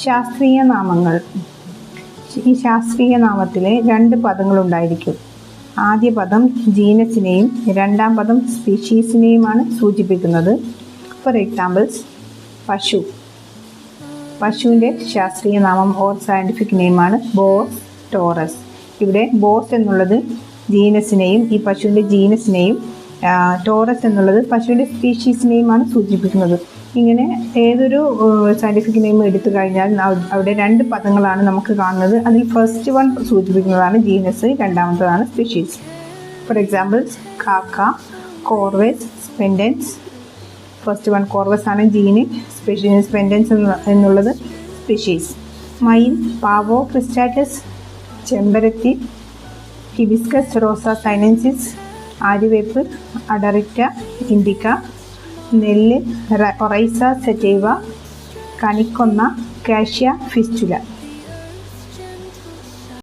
ശാസ്ത്രീയ നാമങ്ങൾ. ഈ ശാസ്ത്രീയ നാമത്തിലെ 2 പദങ്ങളുണ്ടായിരിക്കും. ആദ്യ പദം ജീനസിനെയും രണ്ടാം പദം സ്പീഷീസിനെയുമാണ് സൂചിപ്പിക്കുന്നത്. ഫോർ എക്സാമ്പിൾസ്, പശു. പശുവിൻ്റെ ശാസ്ത്രീയ നാമം ഓർ സയൻറ്റിഫിക് നെയിമാണ് ബോസ് ടോറസ്. ഇവിടെ ബോസ് എന്നുള്ളത് ജീനസിനെയും ഈ പശുവിൻ്റെ ജീനസിനെയും ടോറസ് എന്നുള്ളത് പശുവിൻ്റെ സ്പീഷീസിനെയുമാണ് സൂചിപ്പിക്കുന്നത്. ഇങ്ങനെ ഏതൊരു സയൻറ്റിഫിക് നെയിം എടുത്തു കഴിഞ്ഞാൽ അവിടെ 2 പദങ്ങളാണ് നമുക്ക് കാണുന്നത്. അതിൽ ഫസ്റ്റ് വൺ സൂചിപ്പിക്കുന്നതാണ് ജീനസ്, രണ്ടാമത്തതാണ് സ്പീഷീസ്. ഫോർ എക്സാമ്പിൾസ്, കാക്ക, കോർവസ്, സ്പെൻഡൻസ്. ഫസ്റ്റ് വൺ കോർവസ് ആണ് ജീന്, സ്പെൻഡൻസ് എന്നുള്ളത് സ്പീഷീസ്. മയിൽ, പാവോ ക്രിസ്റ്റാറ്റസ്, ചെമ്പരത്തി, ഹിബിസ്കസ് റോസ സൈനൻസിസ്, ആര്യവേപ്പ്, അഡറിക്ക ഇൻഡിക്ക, നെല്ല്, ഒറൈസ സെറ്റൈവ, കണിക്കൊന്ന, കാഷ്യ ഫിസ്റ്റുല.